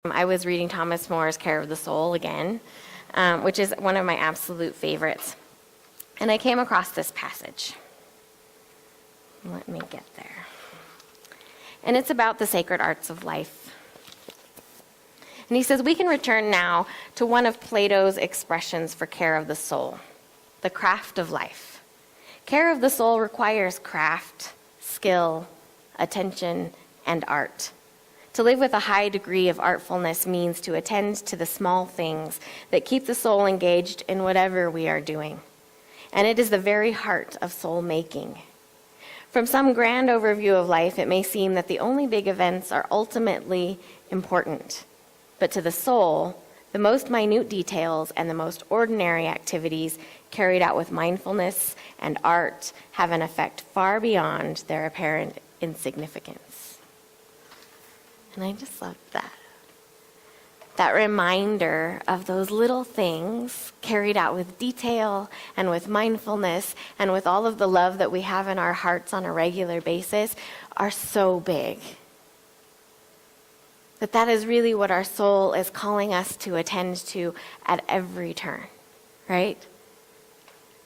I was reading Thomas More's Care of the Soul again, which is one of my absolute favorites. And I came across this passage. Let me get there. And it's about the sacred arts of life. And he says, we can return now to one of Plato's expressions for care of the soul, the craft of life. Care of the soul requires craft, skill, attention, and art. To live with a high degree of artfulness means to attend to the small things that keep the soul engaged in whatever we are doing. And it is the very heart of soul making. From some grand overview of life, it may seem that the only big events are ultimately important. But to the soul, the most minute details and the most ordinary activities carried out with mindfulness and art have an effect far beyond their apparent insignificance. And I just love that. That reminder of those little things carried out with detail and with mindfulness and with all of the love that we have in our hearts on a regular basis are so big. That is really what our soul is calling us to attend to at every turn, right?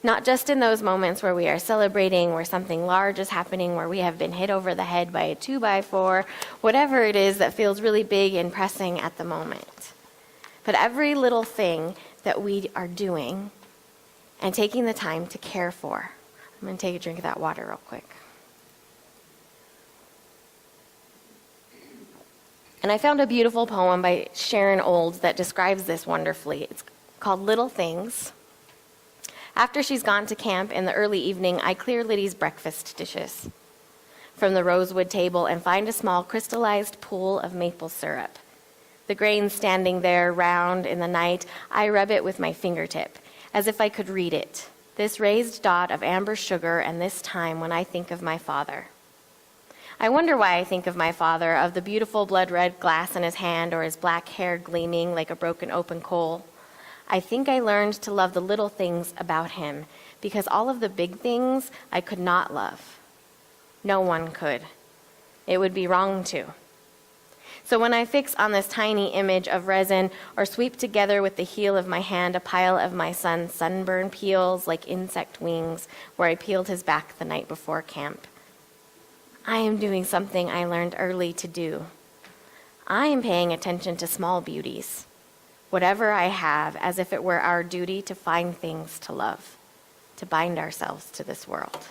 Not just in those moments where we are celebrating, where something large is happening, where we have been hit over the head by a 2x4, whatever it is that feels really big and pressing at the moment. But every little thing that we are doing and taking the time to care for. I'm going to take a drink of that water real quick. And I found a beautiful poem by Sharon Olds that describes this wonderfully. It's called Little Things. After she's gone to camp in the early evening, I clear Liddy's breakfast dishes from the rosewood table and find a small crystallized pool of maple syrup. The grain standing there round in the night, I rub it with my fingertip, as if I could read it, this raised dot of amber sugar and this time when I think of my father. I wonder why I think of my father, of the beautiful blood-red glass in his hand or his black hair gleaming like a broken open coal. I think I learned to love the little things about him because all of the big things I could not love. No one could. It would be wrong to. So when I fix on this tiny image of resin or sweep together with the heel of my hand a pile of my son's sunburn peels like insect wings where I peeled his back the night before camp, I am doing something I learned early to do. I am paying attention to small beauties, whatever I have, as if it were our duty to find things to love, to bind ourselves to this world.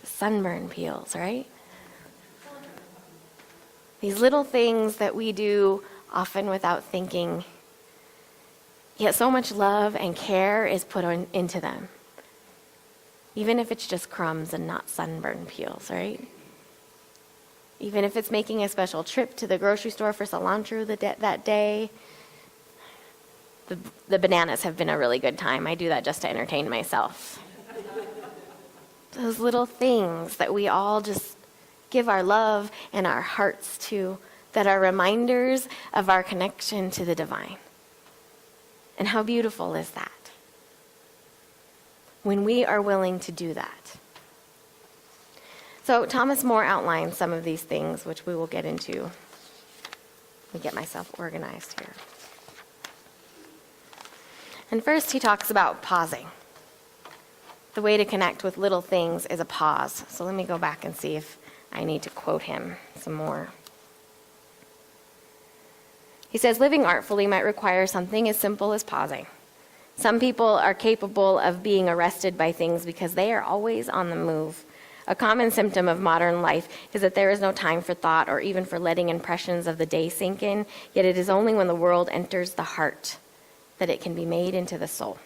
The sunburn peels, right? These little things that we do often without thinking, yet so much love and care is put into them. Even if it's just crumbs and not sunburn peels, right? Even if it's making a special trip to the grocery store for cilantro that day. The bananas have been a really good time. I do that just to entertain myself. Those little things that we all just give our love and our hearts to, that are reminders of our connection to the divine. And how beautiful is that? When we are willing to do that. So Thomas More outlines some of these things, which we will get into. Let me get myself organized here. And first he talks about pausing. The way to connect with little things is a pause. So let me go back and see if I need to quote him some more. He says, living artfully might require something as simple as pausing. Some people are capable of being arrested by things because they are always on the move. A common symptom of modern life is that there is no time for thought or even for letting impressions of the day sink in, yet it is only when the world enters the heart that it can be made into the soul.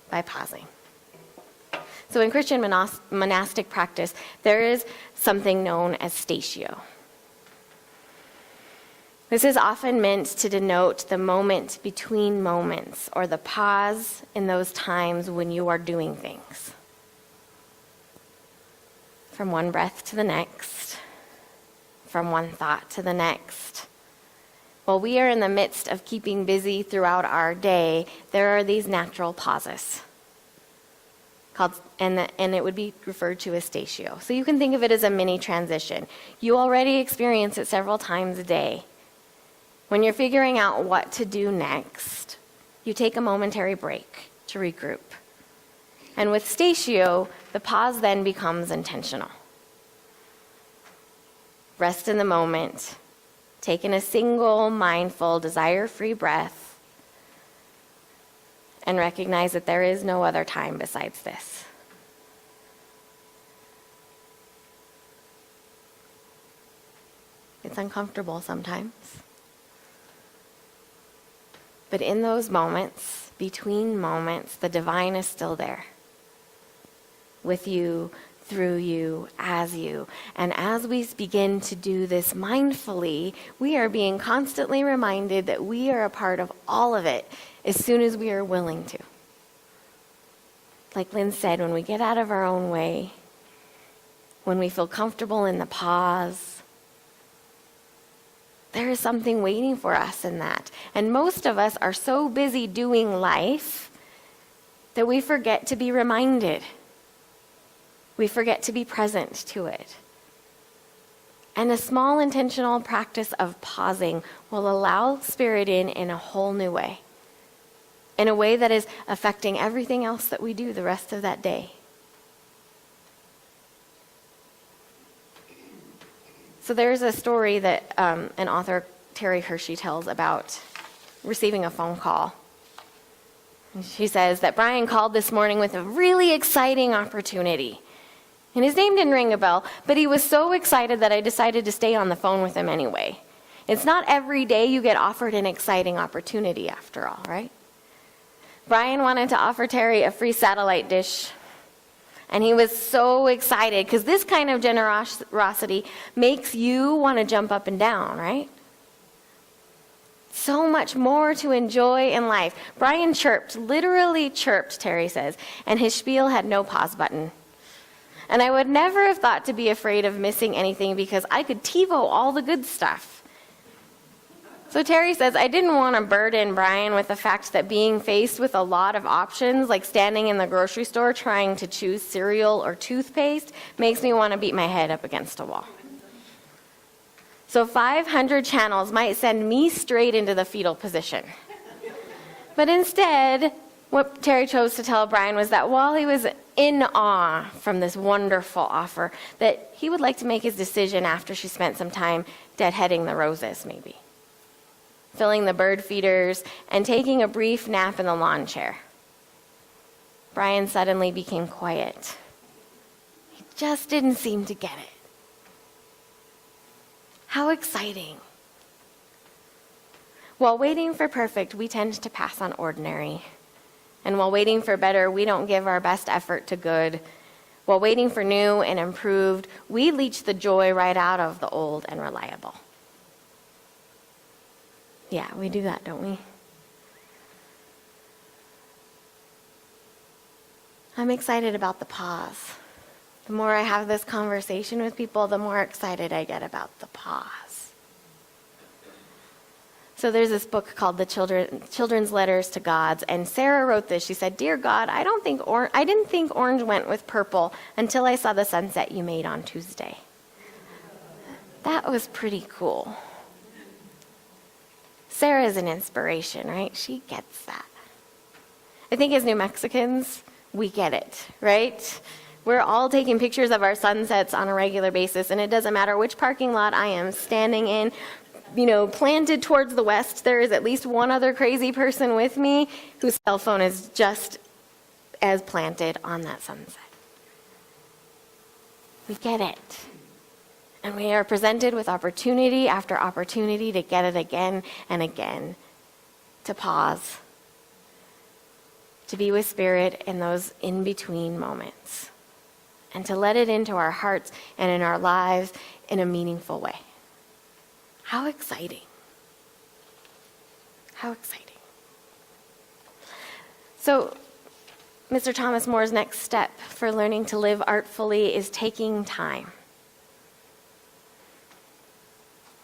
By pausing. So in Christian monastic practice, there is something known as statio. This is often meant to denote the moment between moments, or the pause in those times when you are doing things. From one breath to the next, from one thought to the next. While we are in the midst of keeping busy throughout our day, there are these natural pauses. and it would be referred to as statio. So you can think of it as a mini transition. You already experience it several times a day. When you're figuring out what to do next, you take a momentary break to regroup. And with statio, the pause then becomes intentional. Rest in the moment, take in a single, mindful, desire-free breath, and recognize that there is no other time besides this. It's uncomfortable sometimes. But in those moments, between moments, the divine is still there. With you, through you, as you. And as we begin to do this mindfully, we are being constantly reminded that we are a part of all of it as soon as we are willing to. Like Lynn said, when we get out of our own way, when we feel comfortable in the pause, there is something waiting for us in that. And most of us are so busy doing life that we forget to be reminded. We forget to be present to it. And a small intentional practice of pausing will allow Spirit in a whole new way. In a way that is affecting everything else that we do the rest of that day. So there's a story that an author, Terry Hershey, tells about receiving a phone call. She says that Brian called this morning with a really exciting opportunity. And his name didn't ring a bell, but he was so excited that I decided to stay on the phone with him anyway. It's not every day you get offered an exciting opportunity after all, right? Brian wanted to offer Terry a free satellite dish. And he was so excited because this kind of generosity makes you want to jump up and down, right? So much more to enjoy in life. Brian chirped, literally chirped, Terry says, and his spiel had no pause button. And I would never have thought to be afraid of missing anything because I could TiVo all the good stuff. So Terry says, I didn't want to burden Brian with the fact that being faced with a lot of options, like standing in the grocery store trying to choose cereal or toothpaste, makes me want to beat my head up against a wall. So 500 channels might send me straight into the fetal position. But instead, what Terry chose to tell Brian was that while he was in awe from this wonderful offer, that he would like to make his decision after she spent some time deadheading the roses, maybe. Filling the bird feeders, and taking a brief nap in the lawn chair. Brian suddenly became quiet. He just didn't seem to get it. How exciting. While waiting for perfect, we tend to pass on ordinary. And while waiting for better, we don't give our best effort to good. While waiting for new and improved, we leech the joy right out of the old and reliable. Yeah, we do that, don't we? I'm excited about the pause. The more I have this conversation with people, the more excited I get about the pause. So there's this book called The Children's Letters to Gods, and Sarah wrote this. She said, Dear God, I didn't think orange went with purple until I saw the sunset you made on Tuesday. That was pretty cool. Sarah is an inspiration, right? She gets that. I think as New Mexicans, we get it, right? We're all taking pictures of our sunsets on a regular basis, and it doesn't matter which parking lot I am standing in, planted towards the west, there is at least one other crazy person with me whose cell phone is just as planted on that sunset. We get it. And we are presented with opportunity after opportunity to get it again and again, to pause, to be with Spirit in those in-between moments, and to let it into our hearts and in our lives in a meaningful way. How exciting. How exciting. So, Mr. Thomas More's next step for learning to live artfully is taking time.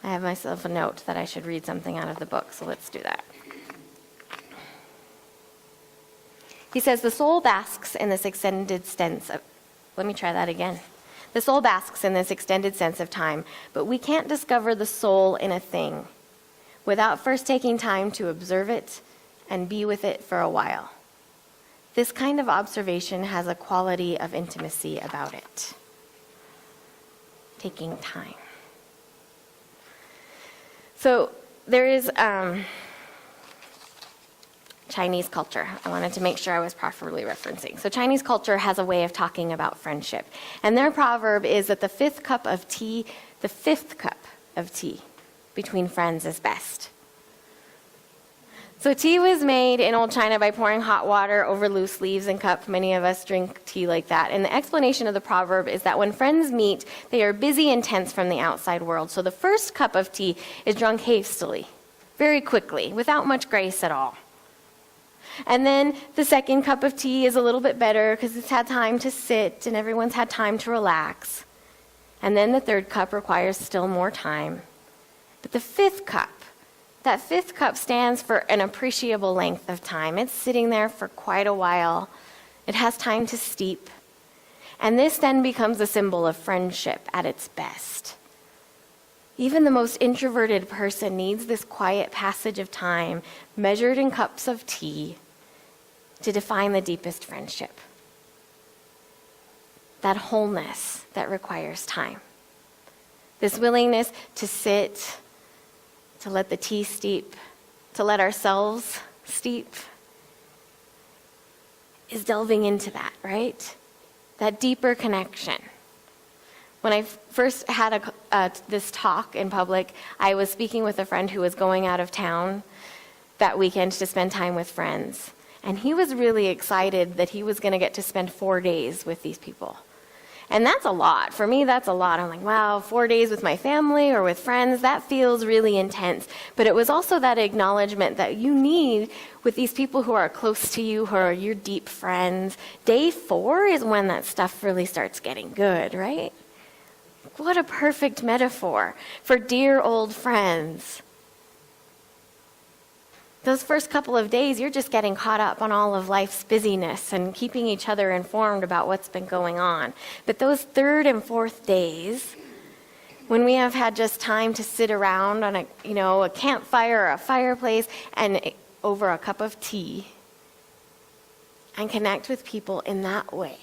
I have myself a note that I should read something out of the book, so let's do that. He says, the soul basks in this extended sense of, let me try that again. The soul basks in this extended sense of time, but we can't discover the soul in a thing without first taking time to observe it and be with it for a while. This kind of observation has a quality of intimacy about it. Taking time. So there is Chinese culture. I wanted to make sure I was properly referencing. So Chinese culture has a way of talking about friendship. And their proverb is that the fifth cup of tea between friends is best. So tea was made in old China by pouring hot water over loose leaves and cup. Many of us drink tea like that. And the explanation of the proverb is that when friends meet, they are busy and tense from the outside world. So the first cup of tea is drunk hastily, very quickly, without much grace at all. And then the second cup of tea is a little bit better because it's had time to sit and everyone's had time to relax. And then the third cup requires still more time. But the fifth cup, that fifth cup stands for an appreciable length of time. It's sitting there for quite a while. It has time to steep. And this then becomes a symbol of friendship at its best. Even the most introverted person needs this quiet passage of time, measured in cups of tea, to define the deepest friendship. That wholeness that requires time. This willingness to sit, to let the tea steep, to let ourselves steep, is delving into that, right? That deeper connection. When I first had this talk in public, I was speaking with a friend who was going out of town that weekend to spend time with friends. And he was really excited that he was going to get to spend 4 days with these people. And that's a lot. For me, that's a lot. I'm like, wow, 4 days with my family or with friends, that feels really intense. But it was also that acknowledgement that you need with these people who are close to you, who are your deep friends. Day 4 is when that stuff really starts getting good, right? What a perfect metaphor for dear old friends. Those first couple of days, you're just getting caught up on all of life's busyness and keeping each other informed about what's been going on. But those third and fourth days, when we have had just time to sit around on a campfire or a fireplace and over a cup of tea and connect with people in that way,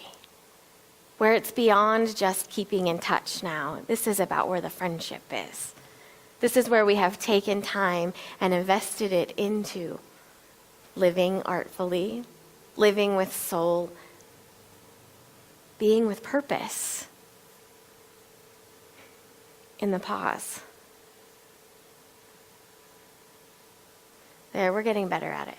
where it's beyond just keeping in touch now. This is about where the friendship is. This is where we have taken time and invested it into living artfully, living with soul, being with purpose in the pause. There, we're getting better at it.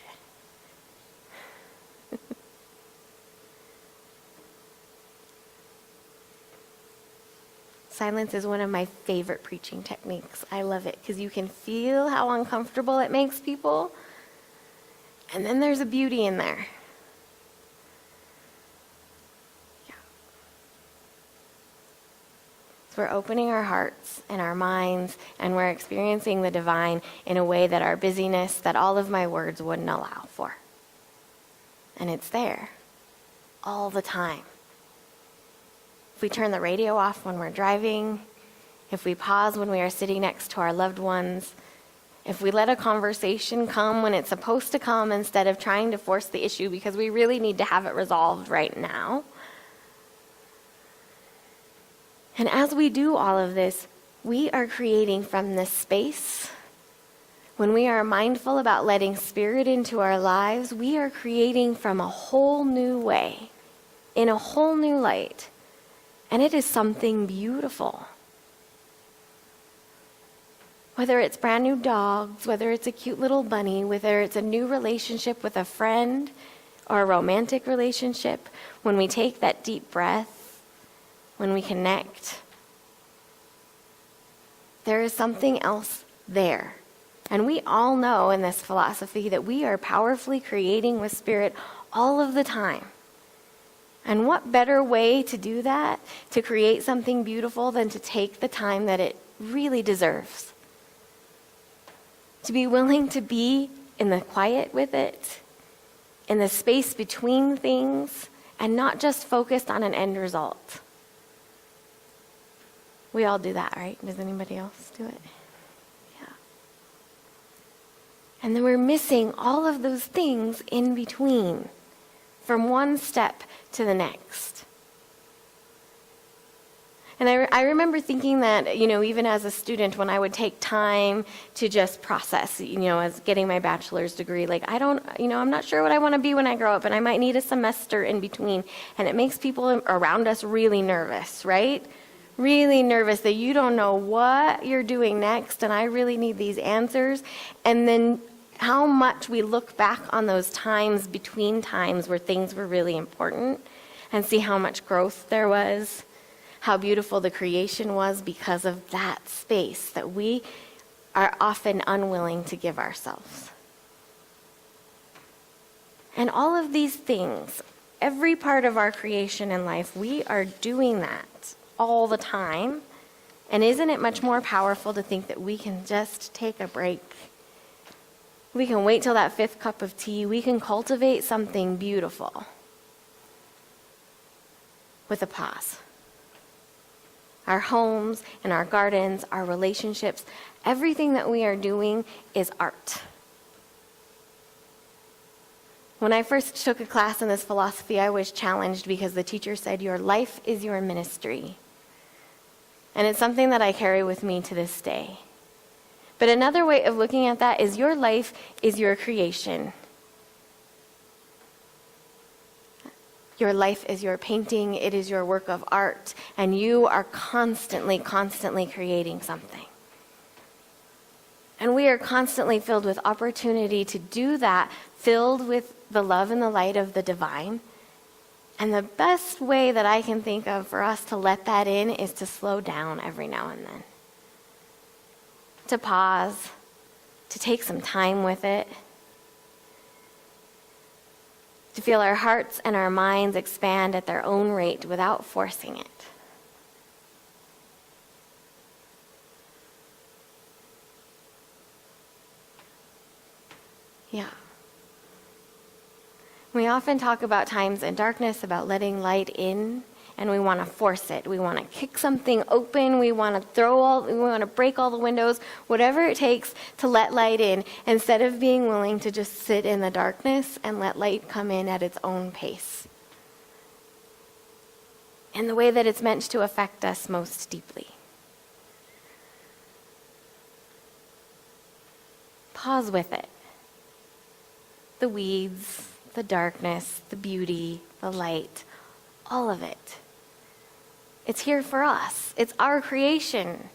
Silence is one of my favorite preaching techniques. I love it because you can feel how uncomfortable it makes people. And then there's a beauty in there. Yeah. So we're opening our hearts and our minds, and we're experiencing the divine in a way that our busyness, that all of my words wouldn't allow for. And it's there all the time. If we turn the radio off when we're driving, if we pause when we are sitting next to our loved ones, if we let a conversation come when it's supposed to come instead of trying to force the issue because we really need to have it resolved right now. And as we do all of this, we are creating from this space. When we are mindful about letting Spirit into our lives, we are creating from a whole new way, in a whole new light. And it is something beautiful. Whether it's brand new dogs, whether it's a cute little bunny, whether it's a new relationship with a friend or a romantic relationship, when we take that deep breath, when we connect, there is something else there. And we all know in this philosophy that we are powerfully creating with Spirit all of the time. And what better way to do that, to create something beautiful, than to take the time that it really deserves? To be willing to be in the quiet with it, in the space between things and not just focused on an end result. We all do that, right? Does anybody else do it? Yeah. And then we're missing all of those things in between, from one step to the next. And I remember thinking that, even as a student, when I would take time to just process, as getting my bachelor's degree, I'm not sure what I want to be when I grow up, and I might need a semester in between. And it makes people around us really nervous, right? Really nervous that you don't know what you're doing next, and I really need these answers. And then how much we look back on those times between times where things were really important and see how much growth there was, how beautiful the creation was because of that space that we are often unwilling to give ourselves. And all of these things, every part of our creation in life, we are doing that all the time. And isn't it much more powerful to think that we can just take a break? We can wait till that 5th cup of tea. We can cultivate something beautiful with a pause. Our homes and our gardens, our relationships, everything that we are doing is art. When I first took a class in this philosophy, I was challenged because the teacher said, your life is your ministry. And it's something that I carry with me to this day. But another way of looking at that is your life is your creation. Your life is your painting, it is your work of art, and you are constantly creating something. And we are constantly filled with opportunity to do that, filled with the love and the light of the divine. And the best way that I can think of for us to let that in is to slow down every now and then. To pause, to take some time with it, to feel our hearts and our minds expand at their own rate without forcing it. Yeah. We often talk about times in darkness, about letting light in, and we want to force it. We want to kick something open. We want to break all the windows, whatever it takes to let light in, instead of being willing to just sit in the darkness and let light come in at its own pace, in the way that it's meant to affect us most deeply. Pause with it. The weeds, the darkness, the beauty, the light, all of it. It's here for us. It's our creation.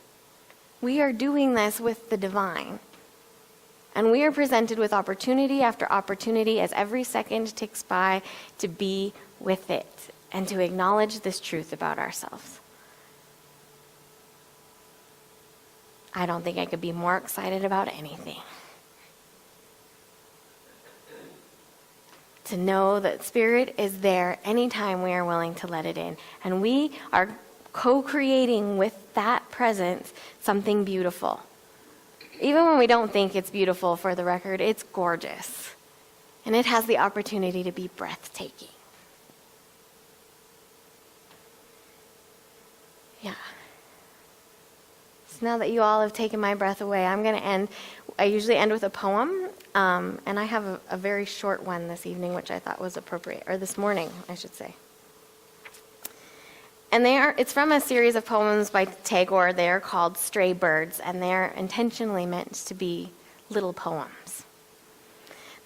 We are doing this with the divine. And we are presented with opportunity after opportunity as every second ticks by to be with it and to acknowledge this truth about ourselves. I don't think I could be more excited about anything. To know that Spirit is there anytime we are willing to let it in. And we are co-creating with that presence something beautiful. Even when we don't think it's beautiful, for the record, it's gorgeous. And it has the opportunity to be breathtaking. Yeah. So now that you all have taken my breath away, I'm going to end. I usually end with a poem. And I have a very short one this evening, which I thought was appropriate, or this morning, I should say. And it's from a series of poems by Tagore. They are called Stray Birds, and they are intentionally meant to be little poems.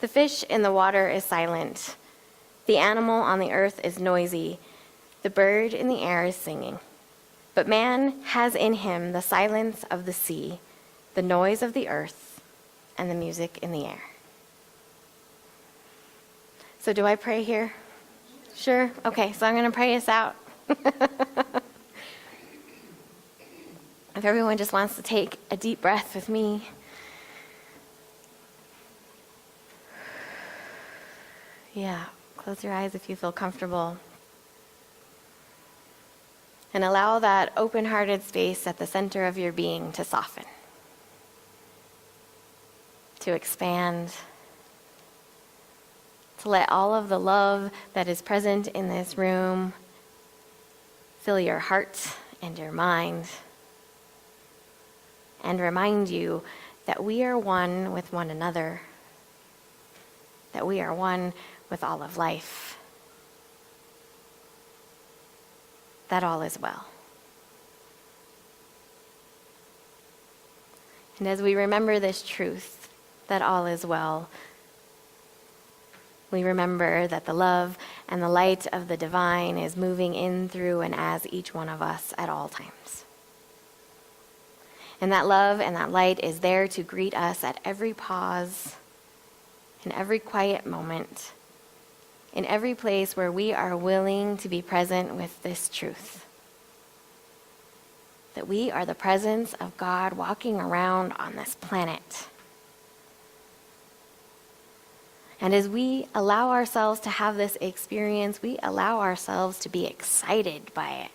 The fish in the water is silent. The animal on the earth is noisy. The bird in the air is singing. But man has in him the silence of the sea, the noise of the earth, and the music in the air. So do I pray here? Sure? Okay, so I'm going to pray us out. If everyone just wants to take a deep breath with me. Yeah, close your eyes if you feel comfortable. And allow that open-hearted space at the center of your being to soften, to expand, to let all of the love that is present in this room fill your heart and your mind, and remind you that we are one with one another, that we are one with all of life, that all is well. And as we remember this truth, that all is well, we remember that the love and the light of the divine is moving in, through, and as each one of us at all times. And that love and that light is there to greet us at every pause, in every quiet moment, in every place where we are willing to be present with this truth. That we are the presence of God walking around on this planet. And as we allow ourselves to have this experience, we allow ourselves to be excited by it,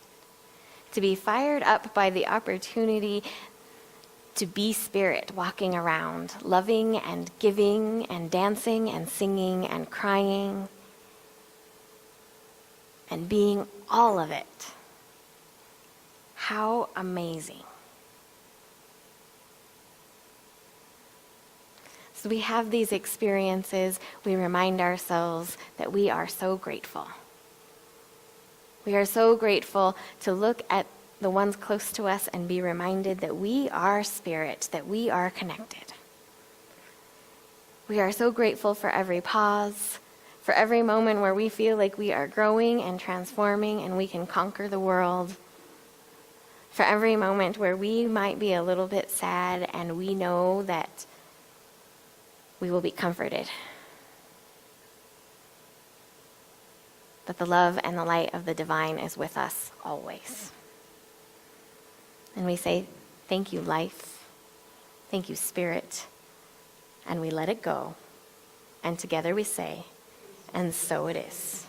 to be fired up by the opportunity to be spirit walking around, loving and giving and dancing and singing and crying and being all of it. How amazing. So we have these experiences, we remind ourselves that we are so grateful. We are so grateful to look at the ones close to us and be reminded that we are spirit, that we are connected. We are so grateful for every pause, for every moment where we feel like we are growing and transforming and we can conquer the world. For every moment where we might be a little bit sad and we know that we will be comforted. That the love and the light of the divine is with us always. And we say, thank you, life. Thank you, spirit. And we let it go. And together we say, and so it is.